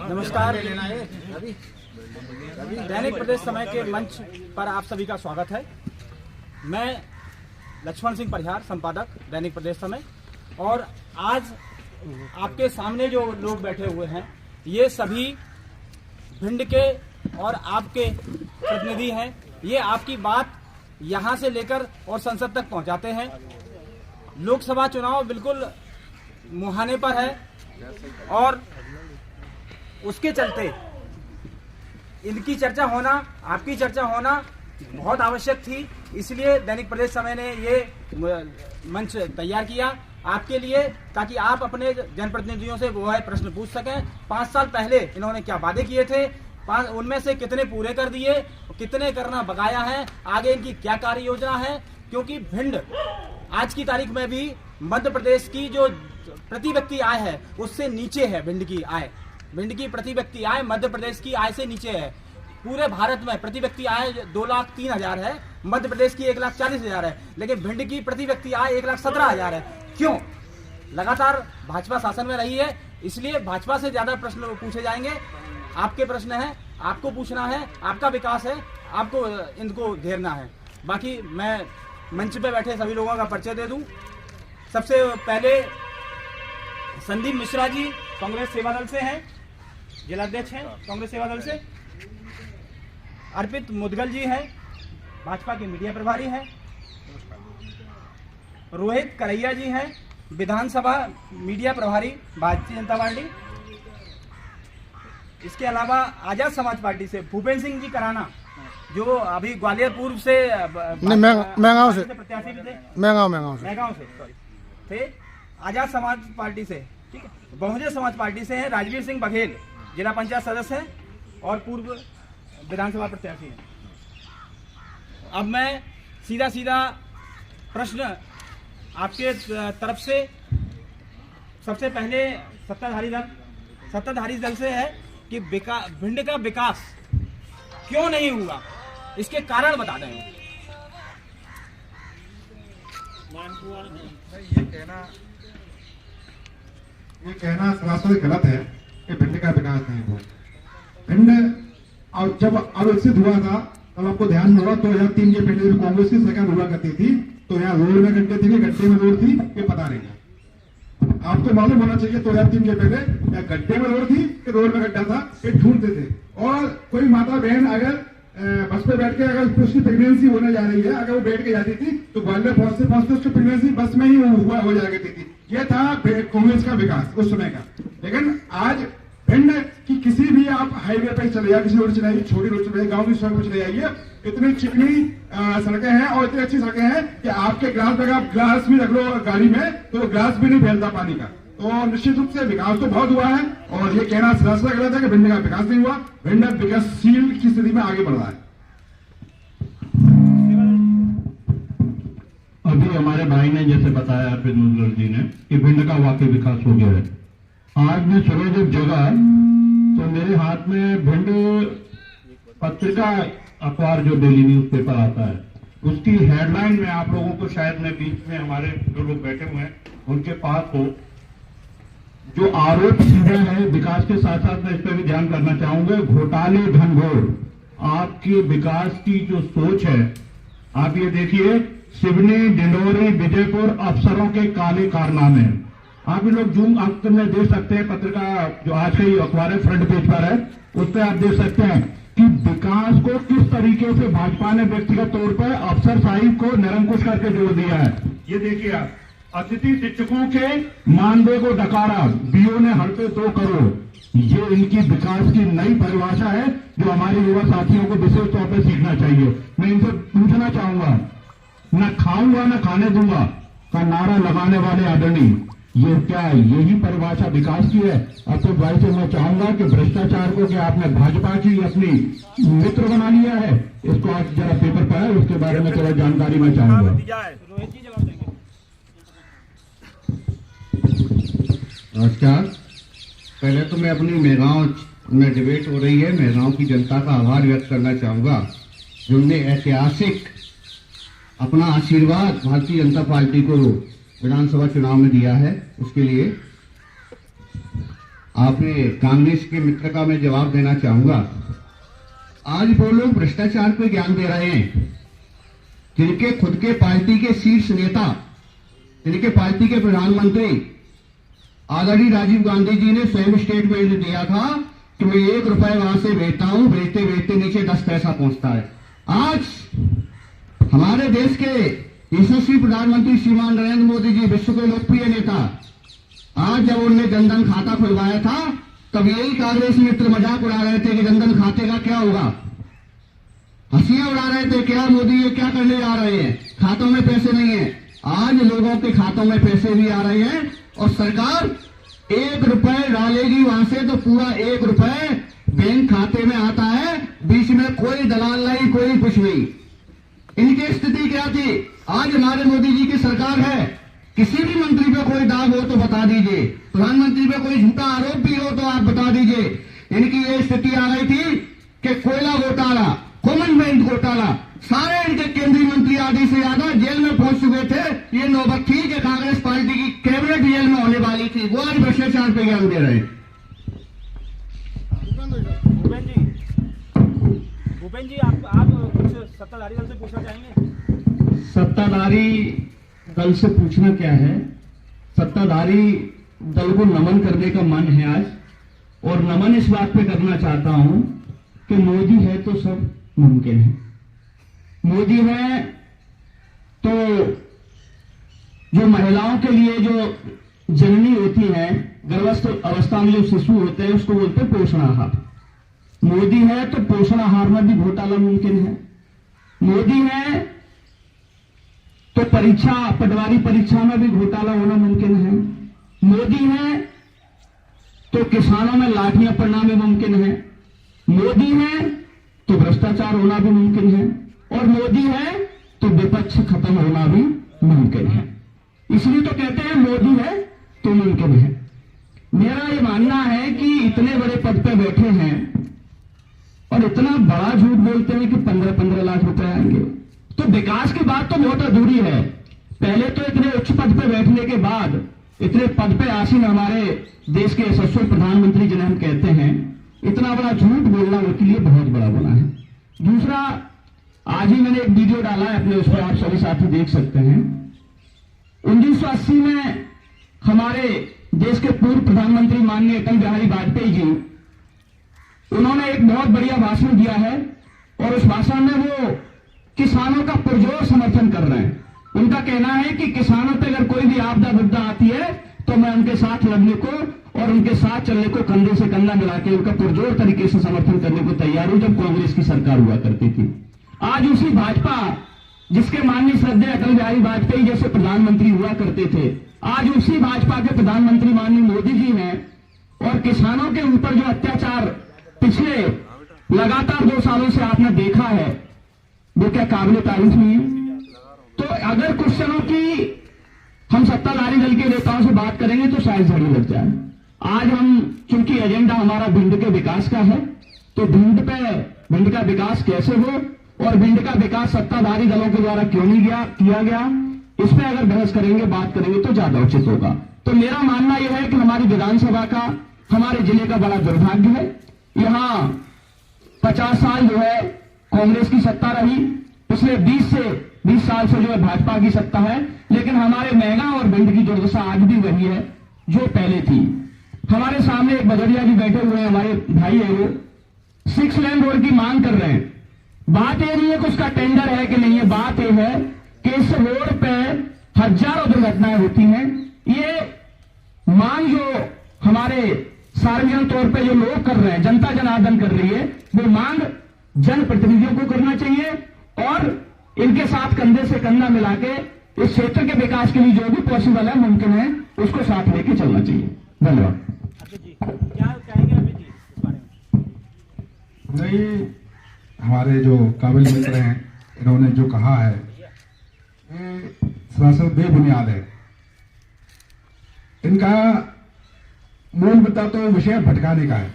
नमस्कार। दैनिक प्रदेश समय के मंच पर आप सभी का स्वागत है। मैं लक्ष्मण सिंह परिहार, संपादक दैनिक प्रदेश समय। और आज आपके सामने जो लोग बैठे हुए हैं ये सभी भिंड के और आपके प्रतिनिधि हैं। ये आपकी बात यहां से लेकर और संसद तक पहुंचाते हैं। लोकसभा चुनाव बिल्कुल मुहाने पर है और उसके चलते इनकी चर्चा होना, आपकी चर्चा होना बहुत आवश्यक थी। इसलिए दैनिक प्रदेश समय ने ये मंच तैयार किया आपके लिए, ताकि आप अपने जनप्रतिनिधियों से वो है प्रश्न पूछ सकें। 5 साल पहले इन्होंने क्या वादे किए थे, उनमें से कितने पूरे कर दिए, कितने करना बकाया है, आगे इनकी क्या कार्य योजना है। क्योंकि भिंड आज की तारीख में भी मध्य प्रदेश की जो प्रति व्यक्ति आय है उससे नीचे है। भिंड की आय, भिंड की प्रति व्यक्ति आय मध्य प्रदेश की आय से नीचे है। पूरे भारत में प्रति व्यक्ति आय 2,03,000 है, मध्य प्रदेश की 1,40,000 है, लेकिन भिंड की प्रति व्यक्ति आय 1,17,000 है। क्यों? लगातार भाजपा शासन में रही है, इसलिए भाजपा से ज्यादा प्रश्न पूछे जाएंगे। आपके प्रश्न है, आपको पूछना है, आपका विकास है, आपको इनको घेरना है। बाकी मैं मंच पे बैठे सभी लोगों का परिचय दे दूं। सबसे पहले संदीप मिश्रा जी कांग्रेस सेवा दल से हैं, जिलाध्यक्ष हैं कांग्रेस सेवा दल से। अर्पित मुदगल जी हैं, भाजपा के मीडिया प्रभारी हैं। रोहित करैया जी हैं, विधानसभा मीडिया प्रभारी भारतीय जनता पार्टी। इसके अलावा आजाद समाज पार्टी से भूपेंद्र सिंह जी कराना, जो अभी ग्वालियर पूर्व से महंगाव से प्रत्याशी भी थे, महंगाव से थे। आजाद समाज पार्टी से, ठीक है, बहुजन समाज पार्टी से हैं राजवीर सिंह बघेल, जिला पंचायत सदस्य हैं और पूर्व विधानसभा प्रत्याशी हैं। अब मैं सीधा प्रश्न आपके तरफ से, सबसे पहले सत्ताधारी दल से है कि भिंड का विकास क्यों नहीं हुआ, इसके कारण बता दें। ये कहना सरासर गलत है कि भिंड का विकास नहीं हुआ। भिंड और जब अविकसित हुआ था तब आपको ध्यान में होगा 2003 के पहले जब कांग्रेस की सरकार हुआ करती थी तो यहाँ रोड में गड्ढे थे कि गड्ढे में रोड थी ये पता नहीं। आपको मालूम होना चाहिए 2003 के पहले या गड्ढे में रोड थी कि रोड में गड्ढा था, ये ढूंढते थे। और कोई माता बहन अगर बस पे बैठ के अगर उसकी प्रेगनेंसी होने जा रही है, अगर वो बैठ के जाती थी तो ग्वालियर पहुंचते उसकी प्रेगनेंसी बस में ही हो जाया करती थी। ये था कांग्रेस का विकास उस समय का। लेकिन आज भिंड की किसी भी आप हाईवे पे चले जाइए, किसी रोड चले जाइए, छोटी रोड चले जाइए, गाँव की सड़क पर चले जाइए, इतनी चिकनी सड़कें हैं और इतनी अच्छी सड़कें हैं कि आपके ग्लास में आप ग्लास भी रख लो गाड़ी में तो ग्लास भी नहीं फैलता पानी का। तो निश्चित रूप से विकास तो बहुत हुआ है और ये कहना सरासर गलत है कि भिंड का विकास नहीं हुआ। भिंड विकासशील की स्थिति में आगे बढ़ रहा है। अभी हमारे भाई ने जैसे बताया अर्पित मुदगल जी ने कि भिंड का वाकई विकास हो गया है। आज मैं सुबह जब जगा तो मेरे हाथ में भिंड पत्रिका अखबार जो डेली न्यूज पेपर आता है उसकी हेडलाइन में आप लोगों को शायद मैं बीच में हमारे जो लोग बैठे हुए हैं उनके पास हो, जो आरोप सीधा है विकास के साथ साथ मैं इस पर भी ध्यान करना चाहूंगा। घोटाले घनघोर आपकी विकास की जो सोच है, आप ये देखिए सिवनी, डिंडोरी, विजयपुर अफसरों के काले कारनामे। आप ये लोग जूम अक्सर में देख सकते हैं, पत्रिका जो आज के अखबार है फ्रंट पेज पर है उस पर आप देख सकते हैं कि विकास को किस तरीके से भाजपा ने व्यक्तिगत तौर पर अफसर साहिब को निरंकुश करके जोड़ दिया है। ये देखिए आप, अतिथि शिक्षकों के मानदेय को डकारा, बीओ ने हड़पे 2 करोड़। ये इनकी विकास की नई परिभाषा है जो हमारे युवा साथियों को विशेष तौर पर सीखना चाहिए। मैं इनसे पूछना चाहूंगा, न खाऊंगा न खाने दूंगा का नारा लगाने वाले आदरणीय, ये क्या यही परिभाषा विकास की है? अब तो भाई से मैं चाहूंगा कि भ्रष्टाचार को क्या आपने भाजपा की अपनी मित्र बना लिया है, इसको आज जरा पेपर पर है उसके बारे में थोड़ा जानकारी मैं चाहूंगा। नमस्कार। पहले तो मैं अपनी मेहगांव में डिबेट हो रही है, मेहगांव की जनता का आभार व्यक्त करना चाहूंगा जिन्होंने ऐतिहासिक अपना आशीर्वाद भारतीय जनता पार्टी को विधानसभा चुनाव में दिया है। उसके लिए आपने कांग्रेस के मित्र का मैं जवाब देना चाहूंगा। आज वो लोग भ्रष्टाचार पे ज्ञान दे रहे हैं जिनके खुद के पार्टी के शीर्ष नेता, जिनके पार्टी के प्रधानमंत्री आदरणीय राजीव गांधी जी ने स्वयं स्टेटमेंट दिया था कि मैं 1 रुपए वहां से भेजता हूं, भेजते भेजते नीचे 10 पैसा पहुंचता है। आज हमारे देश के यशस्वी प्रधानमंत्री श्रीमान नरेंद्र मोदी जी, विश्व के लोकप्रिय नेता, आज जब उन्होंने जनधन खाता खुलवाया था तब यही कांग्रेस मित्र मजाक उड़ा रहे थे कि जनधन खाते का क्या होगा, हंसियां उड़ा रहे थे, क्या मोदी ये क्या करने जा रहे हैं, खातों में पैसे नहीं है। आज लोगों के खातों में पैसे भी आ रहे हैं और सरकार 1 रुपए डालेगी वहां से तो पूरा 1 रुपए बैंक खाते में आता है, बीच में कोई दलाल नहीं, कोई कुछ नहीं। इनकी स्थिति क्या थी? आज हमारे मोदी जी की सरकार है, किसी भी मंत्री पे कोई दाग हो तो बता दीजिए, प्रधानमंत्री पे कोई झूठा आरोप भी हो तो आप बता दीजिए। इनकी ये स्थिति आ गई थी कि कोयला घोटाला, कॉमनवेल्थ घोटाला, सारे इनके केंद्रीय मंत्री आदि से ज्यादा जेल में पहुंच चुके थे। ये नौबत थी कि कांग्रेस पार्टी की कैबिनेट जेल में होने वाली थी, वो आज भ्रष्टाचार पे ज्ञान दे रहे हैं। भूपेन जी आप कुछ सत्ताधारी दल से पूछना चाहेंगे? सत्ताधारी दल से पूछना क्या है, सत्ताधारी दल को नमन करने का मन है आज, और नमन इस बात पे करना चाहता हूं कि मोदी है तो सब मुमकिन है। मोदी है तो जो महिलाओं के लिए जो जननी होती है, गर्भस्थ अवस्था में जो शिशु होते हैं उसको बोलते हैं पोषण आहार। मोदी है तो पोषण आहार में भी घोटाला मुमकिन है। मोदी है तो परीक्षा, पटवारी परीक्षा में भी घोटाला होना मुमकिन है। मोदी है तो किसानों में लाठियां पड़ना भी मुमकिन है। मोदी है तो भ्रष्टाचार होना भी मुमकिन है, और मोदी है तो विपक्ष खत्म होना भी मुमकिन है। इसलिए तो कहते हैं मोदी है तो मुमकिन है। मेरा ये मानना है कि इतने बड़े पद पे बैठे हैं और इतना बड़ा झूठ बोलते हैं कि 15-15 लाख रुपए आएंगे, तो विकास की बात तो बहुत अधूरी है। पहले तो इतने उच्च पद पे बैठने के बाद, इतने पद पे आसीन हमारे देश के यशस्वी प्रधानमंत्री जिन्हें हम कहते हैं, इतना बड़ा झूठ बोलना उनके लिए बहुत बड़ा गुनाह है। दूसरा, आज ही मैंने एक वीडियो डाला है अपने, उस पर आप सभी साथी देख सकते हैं। 1980 में हमारे देश के पूर्व प्रधानमंत्री माननीय अटल बिहारी वाजपेयी जी, उन्होंने एक बहुत बढ़िया भाषण दिया है, और उस भाषण में वो किसानों का पुरजोर समर्थन कर रहे हैं। उनका कहना है कि किसानों पे अगर कोई भी आपदा विपदा आती है तो मैं उनके साथ लड़ने को और उनके साथ चलने को, कंधे से कंधा मिला के उनका पुरजोर तरीके से समर्थन करने को तैयार हूं, जब कांग्रेस की सरकार हुआ करती थी। आज उसी भाजपा, जिसके माननीय श्रद्धेय अटल बिहारी वाजपेयी जैसे प्रधानमंत्री हुआ करते थे, आज उसी भाजपा के प्रधानमंत्री माननीय मोदी जी हैं, और किसानों के ऊपर जो अत्याचार पिछले लगातार 2 सालों से आपने देखा है, वो क्या काबिले तारीफ नहीं है? तो अगर कुछ समय की हम सत्ताधारी दल के नेताओं से बात करेंगे तो शायद झड़ी लग जाए। आज हम, चूंकि एजेंडा हमारा भिंड के विकास का है, तो भिंड का विकास कैसे हो और भिंड का विकास सत्ताधारी दलों के द्वारा क्यों नहीं किया गया, इस पर अगर बहस करेंगे, बात करेंगे तो ज्यादा उचित होगा। तो मेरा मानना यह है कि हमारी विधानसभा का, हमारे जिले का बड़ा दुर्भाग्य है। यहां 50 साल जो है कांग्रेस की सत्ता रही, पिछले 20 साल से जो है भाजपा की सत्ता है, लेकिन हमारे मैगा और भिंड की दुर्दशा आज भी वही है जो पहले थी। हमारे सामने एक बदरिया जी बैठे हुए हैं, हमारे भाई है, वो 6 लेन रोड की मांग कर रहे हैं। बात यह नहीं है कि उसका टेंडर है कि नहीं है, बात यह है कि इस रोड पे हजारों दुर्घटनाएं होती हैं। ये मांग जो हमारे सार्वजनिक तौर पे जो लोग कर रहे हैं, जनता जनार्दन कर रही है, वो मांग जनप्रतिनिधियों को करना चाहिए, और इनके साथ कंधे से कंधा मिला के इस क्षेत्र के विकास के लिए जो भी पॉसिबल है, मुमकिन है, उसको साथ लेके चलना चाहिए। धन्यवाद। जी, क्या कहेंगे अमित जी इस बारे में? नहीं, हमारे जो काबिल मित्र हैं, इन्होंने जो कहा है ये सरासर बेबुनियाद है। इनका मूल मुद्दा तो विषय भटकाने का है।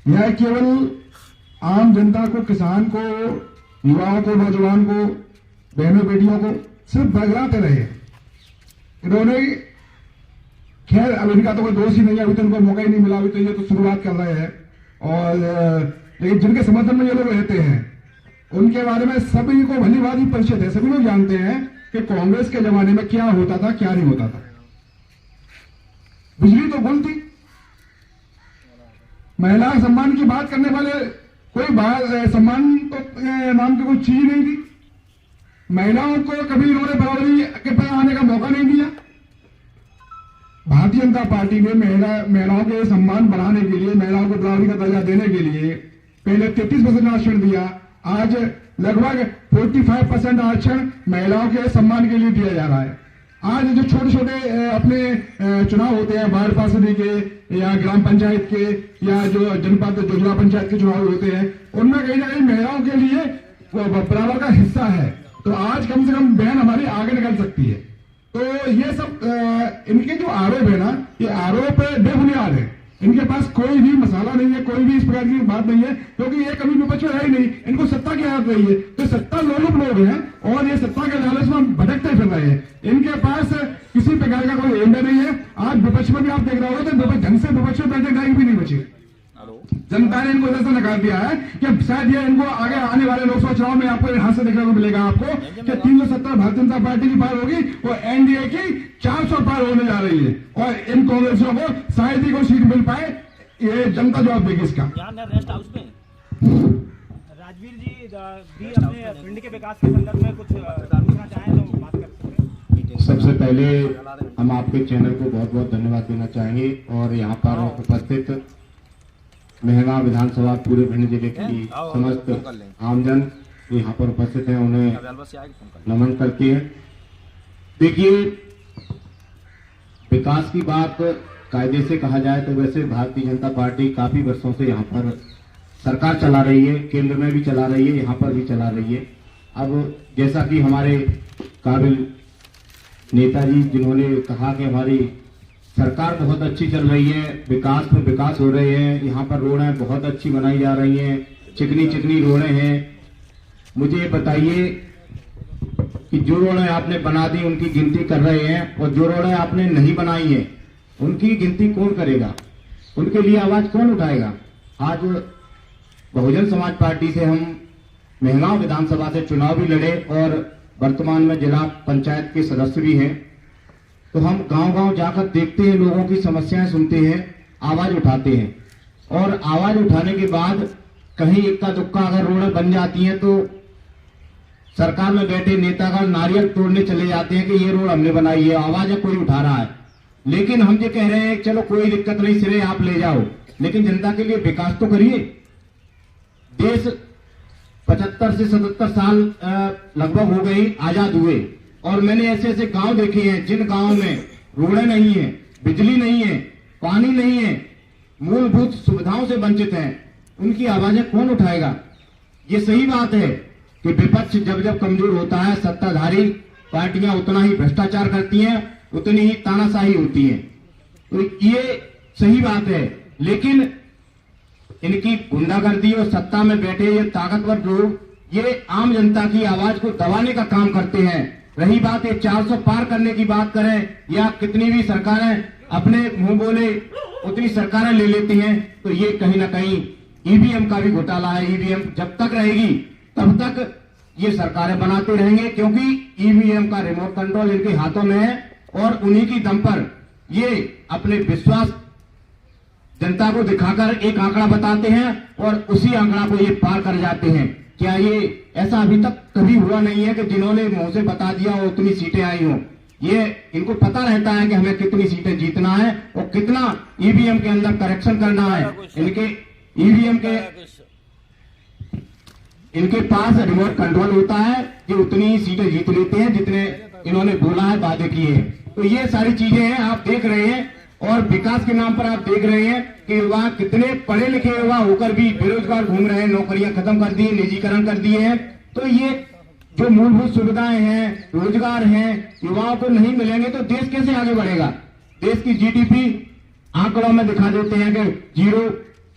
यह केवल आम जनता को, किसान को, युवाओं को, नौजवान को, बहनों बेटियों को सिर्फ बरगलाते रहे। इन्होंने खैर अब इनका तो कोई दोष ही नहीं है, अभी तो इनको मौका ही नहीं मिला, अभी तो ये तो शुरुआत कर रहे हैं। और लेकिन जिनके समर्थन में ये लोग रहते हैं उनके बारे में सभी को भली भांति परिचित है, सभी लोग जानते हैं कि कांग्रेस के जमाने में क्या होता था क्या नहीं होता था। बिजली तो गुल थी, महिला सम्मान की बात करने वाले कोई सम्मान तो नाम की कोई चीज नहीं थी। महिलाओं को कभी इन्होंने बराबरी के पर आने का मौका नहीं दिया। भारतीय जनता पार्टी ने महिलाओं के सम्मान बढ़ाने के लिए, महिलाओं को बराबरी का दर्जा देने के लिए पहले 33% आरक्षण दिया, आज लगभग 45% आरक्षण महिलाओं के सम्मान के लिए दिया जा रहा है। आज जो छोटे छोटे अपने चुनाव होते हैं वार्ड पार्षद के या ग्राम पंचायत के या जो जनपद जो जिला पंचायत के चुनाव होते हैं, उनमें कहीं ना कहीं महिलाओं के लिए बराबर का हिस्सा है। तो आज कम से कम बहन हमारी आगे निकल सकती है। तो ये सब इनके जो आरोप है ना, ये आरोप बेबुनियाद है। इनके पास कोई भी मसाला नहीं है, कोई भी इस प्रकार की बात नहीं है, क्योंकि ये कभी विपक्ष में है ही नहीं। इनको सत्ता की आदत रही है, तो सत्ता लोलुप लोग हैं और ये सत्ता के लालच में भटकते फिर रहे हैं। इनके पास किसी प्रकार का कोई एजेंडा नहीं है। आज विपक्ष में भी आप देख रहे हो तो ढंग से विपक्ष में बैठने लायक भी नहीं बचे। जनता ने इनको ऐसा नकार दिया है कि शायद ये इनको आगे आने वाले लोकसभा चुनाव में आपको यहां से देखने को मिलेगा आपको कि 370 भारतीय जनता पार्टी की पार होगी और एनडीए की 400 पार होने जा रही है और इन कांग्रेसियों को शायद ही कोई सीट मिल पाए। ये जनता जवाब देगी इसका। रेस्ट हाउस में राजवीर जी भी अपने पिंड के विकास के संदर्भ में कुछ पूछना चाहें तो बात कर सकते हैं। सबसे पहले हम आपके चैनल को बहुत बहुत धन्यवाद देना चाहेंगे और यहाँ पर उपस्थित मेहगांव विधानसभा पूरे भिंड जिले की समस्त आमजन यहाँ पर उपस्थित हैं, उन्हें नमन करते हैं। देखिए, विकास की बात कायदे से कहा जाए तो वैसे भारतीय जनता पार्टी काफी वर्षों से यहाँ पर सरकार चला रही है, केंद्र में भी चला रही है, यहाँ पर भी चला रही है। अब जैसा कि हमारे काबिल नेताजी जिन्होंने कहा कि हमारी सरकार बहुत अच्छी चल रही है, विकास पे विकास हो रहे हैं, यहाँ पर रोडें बहुत अच्छी बनाई जा रही हैं, चिकनी चिकनी रोडें हैं। मुझे ये बताइए कि जो रोडें आपने बना दी उनकी गिनती कर रहे हैं और जो रोडें आपने नहीं बनाई है उनकी गिनती कौन करेगा, उनके लिए आवाज कौन उठाएगा। आज बहुजन समाज पार्टी से हम मेहगांव विधानसभा से चुनाव भी लड़े और वर्तमान में जिला पंचायत के सदस्य भी हैं। तो हम गांव-गांव जाकर देखते हैं, लोगों की समस्याएं सुनते हैं, आवाज उठाते हैं और आवाज उठाने के बाद कहीं इक्का दुक्का अगर रोडें बन जाती हैं तो सरकार में बैठे नेतागण नारियल तोड़ने चले जाते हैं कि ये रोड हमने बनाई है, आवाज है कोई उठा रहा है। लेकिन हम ये कह रहे हैं चलो कोई दिक्कत नहीं, सिरे आप ले जाओ, लेकिन जनता के लिए विकास तो करिए। देश 75 से 77 साल लगभग हो गई आजाद हुए और मैंने ऐसे ऐसे गांव देखे हैं जिन गांवों में रोडें नहीं है, बिजली नहीं है, पानी नहीं है, मूलभूत सुविधाओं से वंचित हैं। उनकी आवाजें कौन उठाएगा। ये सही बात है कि विपक्ष जब जब कमजोर होता है, सत्ताधारी पार्टियां उतना ही भ्रष्टाचार करती हैं, उतनी ही तानाशाही होती है। तो ये सही बात है, लेकिन इनकी गुंडागर्दी और सत्ता में बैठे ये ताकतवर लोग ये आम जनता की आवाज को दबाने का काम करते हैं। रही बात ये 400 पार करने की बात करें या कितनी भी सरकारें अपने मुंह बोले उतनी सरकारें ले लेती हैं, तो ये कहीं ना कहीं ईवीएम का भी घोटाला है। ईवीएम जब तक रहेगी तब तक ये सरकारें बनाते रहेंगे, क्योंकि ईवीएम का रिमोट कंट्रोल इनके हाथों में है और उन्हीं की दम पर ये अपने विश्वास जनता को दिखाकर एक आंकड़ा बताते हैं और उसी आंकड़ा को ये पार कर जाते हैं। क्या ये ऐसा अभी तक कभी हुआ नहीं है कि जिन्होंने मुंह से बता दिया और उतनी सीटें आई हों। ये इनको पता रहता है कि हमें कितनी सीटें जीतना है और कितना ईवीएम के अंदर करेक्शन करना है। इनके ईवीएम के इनके पास रिमोट कंट्रोल होता है कि उतनी ही सीटें जीत लेते हैं जितने इन्होंने बोला है, वादे किए हैं। तो ये सारी चीजें हैं, आप देख रहे हैं। और विकास के नाम पर आप देख रहे हैं कि युवा कितने पढ़े लिखे युवा होकर भी बेरोजगार घूम रहे हैं, नौकरियां खत्म कर दी, निजीकरण कर दिए हैं। तो ये जो मूलभूत सुविधाएं हैं, रोजगार हैं, युवाओं को नहीं मिलेंगे तो देश कैसे आगे बढ़ेगा। देश की जीडीपी आंकड़ों में दिखा देते हैं कि 0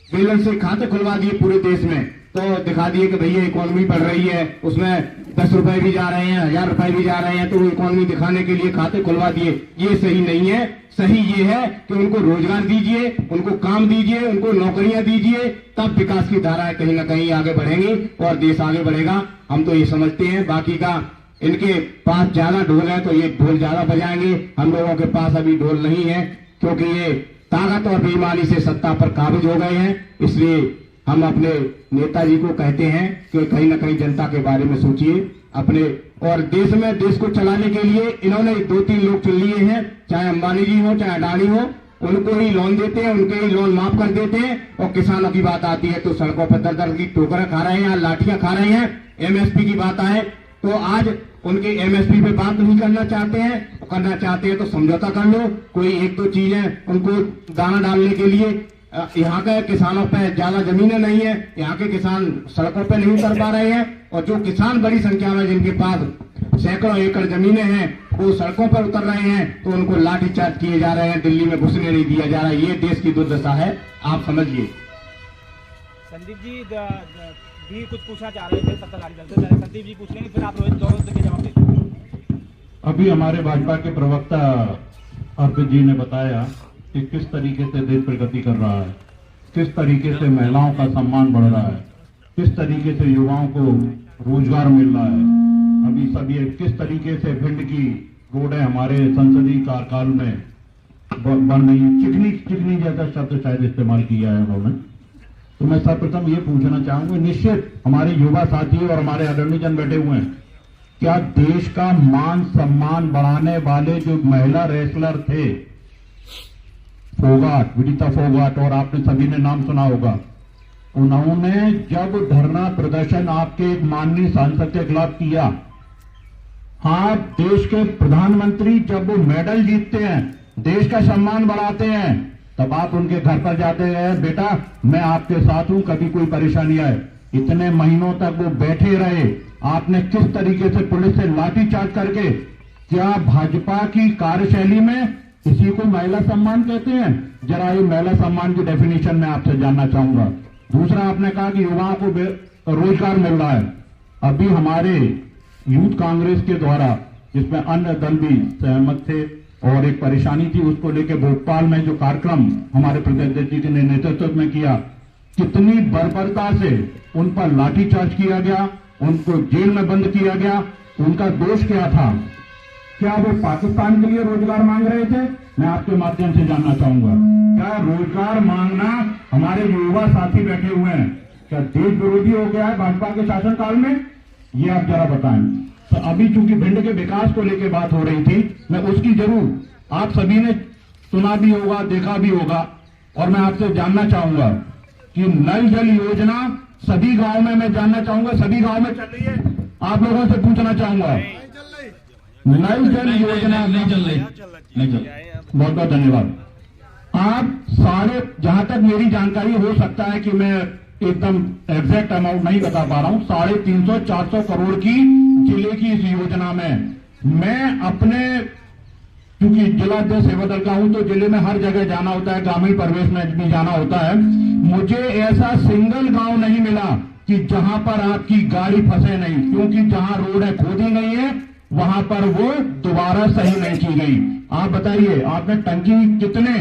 बैलेंस से खाते खुलवा दिए पूरे देश में, तो दिखा दिए कि भैया इकोनॉमी बढ़ रही है, उसमें 10 रुपए भी जा रहे हैं, 1000 रुपए भी जा रहे हैं, तो वो इकोनॉमी दिखाने के लिए खाते खुलवा दिए। ये सही नहीं है। सही ये है कि उनको रोजगार दीजिए, उनको काम दीजिए, उनको नौकरियां दीजिए, तब विकास की धाराएं कहीं ना कहीं आगे बढ़ेंगी और देश आगे बढ़ेगा। हम तो ये समझते हैं। बाकी का इनके पास ज्यादा ढोल है तो ये ढोल ज्यादा बजाएंगे, हम लोगों के पास अभी ढोल नहीं है, क्योंकि ये ताकत और बेईमानी से सत्ता पर काबिज हो गए हैं। इसलिए हम अपने नेताजी को कहते हैं कि कहीं ना कहीं जनता के बारे में सोचिए अपने, और देश को चलाने के लिए इन्होंने 2-3 लोग चुन लिए हैं, चाहे अंबानी जी हो चाहे अडानी हो, उनको ही लोन देते हैं, उनके ही लोन माफ कर देते हैं। और किसानों की बात आती है तो सड़कों पर दर की ठोकरें खा रहे हैं, लाठियां खा रहे हैं। एमएसपी की बात आए तो आज उनके एमएसपी पे बात नहीं करना चाहते हैं तो समझौता कर लो। कोई 1-2 चीजें उनको दाना डालने के लिए, यहाँ के किसानों पे ज्यादा जमीनें नहीं है, यहाँ के किसान सड़कों पे नहीं उतर पा रहे हैं, और जो किसान बड़ी संख्या में जिनके पास सैकड़ों एकड़ जमीनें हैं वो सड़कों पर उतर रहे हैं, तो उनको लाठीचार्ज किए जा रहे हैं, दिल्ली में घुसने नहीं दिया जा रहा है। ये देश की दुर्दशा है, आप समझिए। संदीप जी भी कुछ पूछना चाह रहे थे सत्ताधारी दल से, संदीप जी पूछ लेंगे, फिर आप रोहित दोनों के जवाब दें। अभी हमारे भाजपा के प्रवक्ता अर्पित जी ने बताया कि किस तरीके से देश प्रगति कर रहा है, किस तरीके से महिलाओं का सम्मान बढ़ रहा है, किस तरीके से युवाओं को रोजगार मिल रहा है। अभी सब ये किस तरीके से भिंड की रोडें हमारे संसदीय कार्यकाल में बन रही है। चिकनी जैसा शब्द शायद इस्तेमाल किया है उन्होंने। तो मैं सर्वप्रथम ये पूछना चाहूंगा, निश्चित हमारे युवा साथी और हमारे आदरणीय जन बैठे हुए हैं, क्या देश का मान सम्मान बढ़ाने वाले जो महिला रेसलर थे फोगाट, विदिता फोगाट, और आपने सभी ने नाम सुना होगा, उन्होंने जब धरना प्रदर्शन आपके एक माननीय सांसद के खिलाफ किया, हाँ, देश के प्रधानमंत्री जब वो मेडल जीतते हैं, देश का सम्मान बढ़ाते हैं, तब आप उनके घर पर जाते हैं, बेटा मैं आपके साथ हूं, कभी कोई परेशानी आए। इतने महीनों तक वो बैठे रहे। आपने किस तरीके से पुलिस से लाठीचार्ज करके, क्या भाजपा की कार्यशैली में इसी को महिला सम्मान कहते हैं? जरा ये महिला सम्मान की डेफिनेशन में आपसे जानना चाहूंगा। दूसरा, आपने कहा कि युवाओं को रोजगार मिल रहा है। अभी हमारे यूथ कांग्रेस के द्वारा, जिसमें अन्य दल भी सहमत थे और एक परेशानी थी, उसको लेकर भोपाल में जो कार्यक्रम हमारे प्रदेश जी के नेतृत्व में किया, कितनी बर्बरता से उन पर लाठीचार्ज किया गया, उनको जेल में बंद किया गया। उनका दोष क्या था? क्या वो पाकिस्तान के लिए रोजगार मांग रहे थे? मैं आपके माध्यम से जानना चाहूंगा, क्या रोजगार मांगना हमारे युवा साथी बैठे हुए हैं, क्या देश विरोधी हो गया है भाजपा के शासनकाल में? ये आप जरा बताएं। तो अभी चूंकि भिंड के विकास को लेकर बात हो रही थी, मैं उसकी जरूर, आप सभी ने सुना भी होगा, देखा भी होगा, और मैं आपसे जानना चाहूंगा कि नल जल योजना सभी गांव में, मैं जानना चाहूंगा सभी गांव में चल रही है? आप लोगों से पूछना चाहूंगा, नल जल योजना नहीं चल रही? नहीं चल। बहुत बहुत धन्यवाद। आप सारे, जहां तक मेरी जानकारी, हो सकता है कि मैं एकदम एग्जैक्ट अमाउंट नहीं बता पा रहा हूं, 350-400 करोड़ की जिले की इस योजना में, मैं अपने, क्योंकि जिलाध्यक्ष सेवा दल का हूं तो जिले में हर जगह जाना होता है, ग्रामीण परिवेश में भी जाना होता है, मुझे ऐसा सिंगल गांव नहीं मिला कि जहां पर आपकी गाड़ी फंसे नहीं, क्योंकि जहां रोडें खोदी गई है वहां पर वो दोबारा सही नहीं की गई। आप बताइए, आपने टंकी कितने,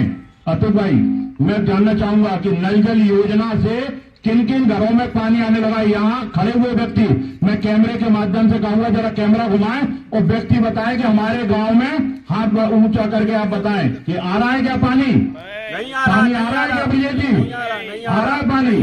अतुल भाई, मैं जानना चाहूंगा कि नल जल योजना से किन किन घरों में पानी आने लगा? यहाँ खड़े हुए व्यक्ति, मैं कैमरे के माध्यम से कहूंगा जरा कैमरा घुमाएं और व्यक्ति बताएं कि हमारे गांव में हाथ ऊंचा करके आप बताएं कि आ रहा है क्या पानी? नहीं आ रहा। पानी आ रहा है क्या भैया जी? आ रहा है पानी?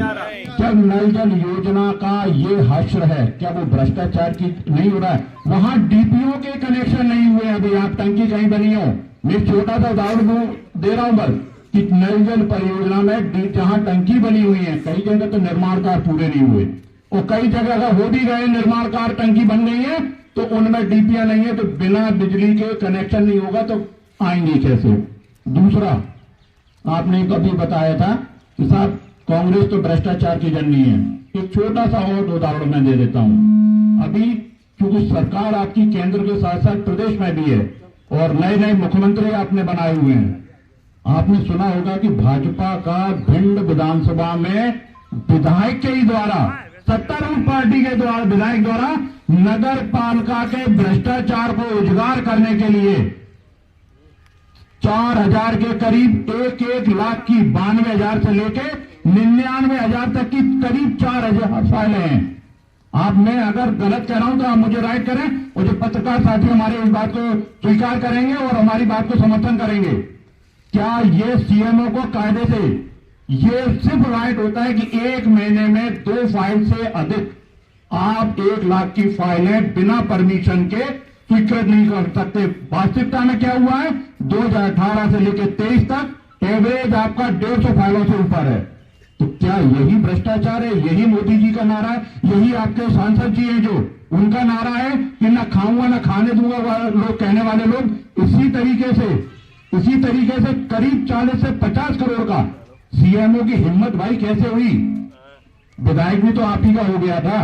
जब नल जल योजना का ये हश्र है, क्या वो भ्रष्टाचार की नहीं हो रहा है? वहां डीपीओ के कनेक्शन नहीं हुए अभी, आप टंकी कहीं बनी हो। मैं छोटा सा उदाहरण दे रहा हूं बस, कि नल जल परियोजना में जहां टंकी बनी हुई है, कई जगह तो निर्माण कार्य पूरे नहीं हुए, और कई जगह अगर हो भी गए निर्माण कार्य, टंकी बन गई है तो उनमें डीपीआर नहीं है, तो बिना बिजली के कनेक्शन नहीं होगा तो आएंगे कैसे? दूसरा, आपने कभी बताया था कि साहब कांग्रेस तो भ्रष्टाचार की जननी है। एक छोटा सा और उदाहरण मैं दे देता हूं। अभी क्योंकि सरकार आपकी केंद्र के साथ साथ प्रदेश में भी है और नए नए मुख्यमंत्री आपने बनाए हुए हैं, आपने सुना होगा कि भाजपा का भिंड विधानसभा में विधायक के ही द्वारा सत्तारूढ़ पार्टी के द्वारा विधायक द्वारा नगर पालिका के भ्रष्टाचार को उजागर करने के लिए 4000 के करीब 1 लाख की 92,000 से लेके 99,000 तक की करीब 4,000 फाइलें हैं। आप, मैं अगर गलत कह रहा हूं तो आप मुझे राइट करें, और जो पत्रकार साथी हमारे इस बात को स्वीकार करेंगे और हमारी बात को समर्थन करेंगे। क्या ये सीएमओ को कायदे से ये सिर्फ राइट होता है कि 1 महीने में 2 फाइल से अधिक आप 1 लाख की फाइलें बिना परमिशन के स्वीकृत नहीं कर सकते? वास्तविकता में क्या हुआ है, 2018 से लेकर 23 तक एवरेज आपका 150 फाइलों से ऊपर है। तो क्या यही भ्रष्टाचार है? यही मोदी जी का नारा है? यही आपके सांसद जी हैं जो उनका नारा है कि ना खाऊंगा ना खाने दूंगा लोग कहने वाले लोग? इसी तरीके से करीब 40 से 50 करोड़ का सीएमओ की हिम्मत भाई कैसे हुई? विधायक भी तो आप ही का हो गया था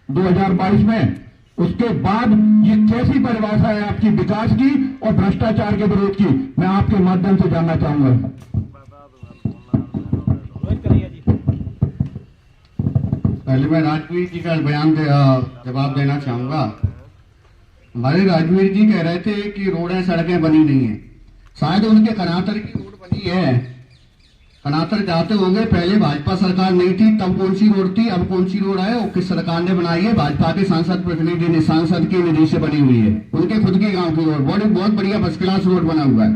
2022 में। उसके बाद ये कैसी परिभाषा है आपकी विकास की और भ्रष्टाचार के विरोध की? मैं आपके माध्यम से जानना चाहूंगा। पहले मैं राजवीर जी का बयान जवाब देना चाहूंगा। हमारे राजवीर जी कह रहे थे कि रोडें सड़कें बनी नहीं है। शायद उनके कनातर की रोड बनी है, कनातर जाते होंगे। पहले भाजपा सरकार नहीं थी तब कौन सी रोड थी, अब कौन सी रोड है, वो किस सरकार ने बनाई है? भाजपा के सांसद प्रतिनिधि सांसद की निधि से बनी हुई है, उनके खुद के गांव की रोड। बहुत बढ़िया फर्स्ट क्लास रोड बना हुआ है।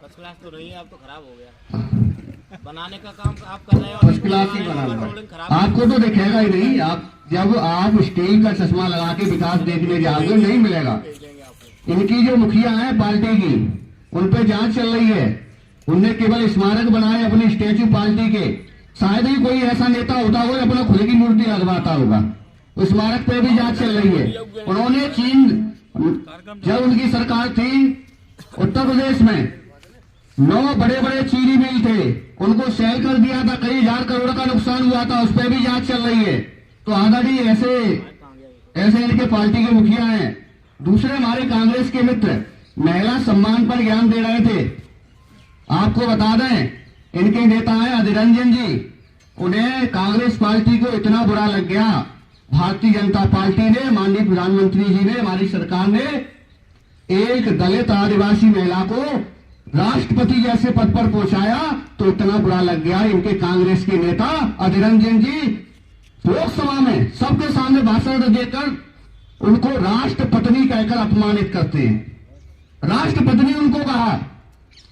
फर्स्ट क्लास तो नहीं है, अब तो खराब हो गया। बनाने का काम आप कर रहे हो, फर्स्ट क्लास ही बना हुआ है। आपको तो दिखेगा ही नहीं। आप जब आप स्टील का चश्मा लगा के विकास देखने जाओगे नहीं मिलेगा। इनकी जो मुखिया है पार्टी की, उन पे जांच चल रही है। उनने केवल स्मारक बनाए अपनी स्टेच्यू पार्टी के। शायद ही कोई ऐसा नेता होता हो अपना खुद की मूर्ति लगवाता होगा। उस स्मारक पे भी जांच चल रही है। उन्होंने चीन, जब उनकी सरकार थी उत्तर प्रदेश में 9 बड़े बड़े चीनी मिल थे, उनको सेल कर दिया था, कई 1000 करोड़ का नुकसान हुआ था। उस पर भी जांच चल रही है। तो आदरणीय ऐसे इनके पार्टी के मुखिया हैं। दूसरे हमारे कांग्रेस के मित्र महिला सम्मान पर ज्ञान दे रहे थे। आपको बता दें, इनके नेता हैं अधीर रंजन जी। उन्हें कांग्रेस पार्टी को इतना बुरा लग गया, भारतीय जनता पार्टी ने, माननीय प्रधानमंत्री जी ने, हमारी सरकार ने एक दलित आदिवासी महिला को राष्ट्रपति जैसे पद पर पहुंचाया, तो इतना बुरा लग गया इनके कांग्रेस के नेता अधीर रंजन जी लोकसभा में सबके सामने भाषण देकर उनको राष्ट्रपत्नी कहकर अपमानित करते हैं। राष्ट्रपत्नी उनको कहा।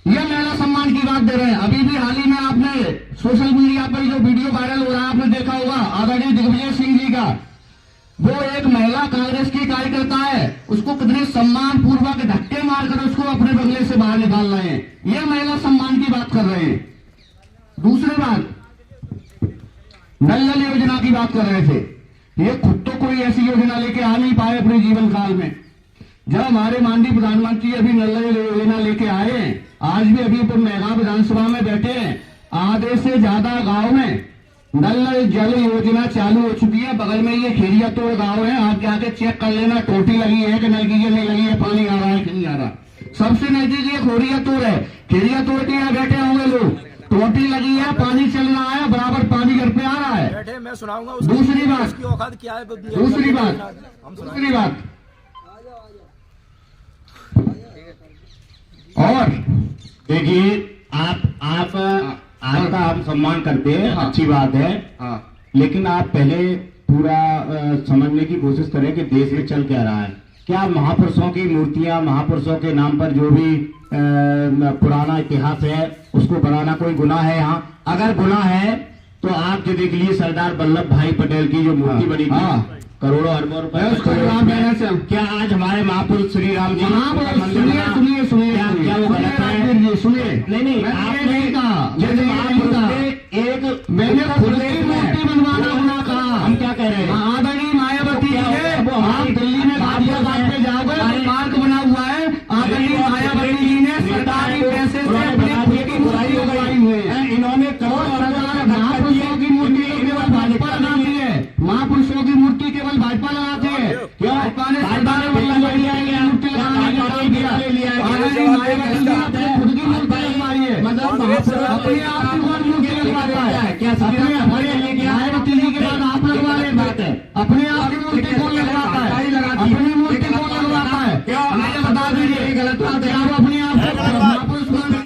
यह महिला सम्मान की बात दे रहे हैं। अभी भी हाल ही में आपने सोशल मीडिया पर जो वीडियो वायरल हो रहा है आपने देखा होगा, आदरणीय दिग्विजय सिंह जी का। वो एक महिला कांग्रेस की कार्यकर्ता है, उसको कितने सम्मान पूर्वक धक्के मारकर उसको अपने बंगले से बाहर निकाल रहे हैं। यह महिला सम्मान की बात कर रहे हैं। दूसरी बात, नल जल योजना की बात कर रहे थे। ये खुद तो कोई ऐसी योजना लेके आ नहीं पाए अपने जीवन काल में। जब हमारे माननीय प्रधानमंत्री अभी नल जल योजना लेके आए, आज भी अभी मेघा विधानसभा में बैठे हैं, आधे से ज्यादा गांव में नल जल योजना चालू हो चुकी है। बगल में ये खेरिया तोड़ गांव है, आप जाके चेक कर लेना टोटी लगी है कि नल की नहीं लगी है, पानी आ रहा है कि नहीं आ रहा। सबसे नजदीक ये खोरिया तोड़ है। खेरिया तोड़ के यहाँ बैठे होंगे लोग, टोटी लगी है, पानी चल रहा है, बराबर पानी घर पे आ रहा है। बैठे मैं सुनाऊंगा। दूसरी बात, क्या है? दूसरी बात और देखिए, आपका हम सम्मान करते हैं, हाँ, अच्छी बात है। हाँ, लेकिन आप पहले पूरा समझने की कोशिश करें कि देश में चल क्या रहा है। क्या महापुरुषों की मूर्तियां, महापुरुषों के नाम पर जो भी पुराना इतिहास है उसको बनाना कोई गुनाह है? यहाँ अगर गुनाह है तो आप जो देख लिए सरदार वल्लभ भाई पटेल की जो मूर्ति बनी थी, करोड़ों अरबों रुपए, उसको जवाब देना चाहिए। क्या आज हमारे महापुरुष श्री राम जी, सुनिए क्या वो गलत है? सुनिए, नहीं, आपने कहा जैसे महापुरुष ने एक मैंने खुद की मूर्ति बनवाना होना कहा। हम क्या कह रहे हैं? आदरणीय मायावती जी है, आप दिल्ली में गाजियाबाद में जाओगे तो पार्क बना हुआ है। आदरणीय मायावती जी ने सरकारी पैसे से अपनी खुद की मूर्ति लगवाई हुई है। इन्होंने महापुरुषों की मूर्ति केवल भाजपा लगाती है, महापुरुषों की मूर्ति केवल भाजपा लगाती है। क्यों? भाजपा ने सरदार वल्लभ भाई की मूर्ति लगाने का काम किया। आदरणीय मायावती जी ने अपनी खुद की मूर्ति लगवाई है। मतलब अपने आप की कौन मूर्ति लगवाता है? क्या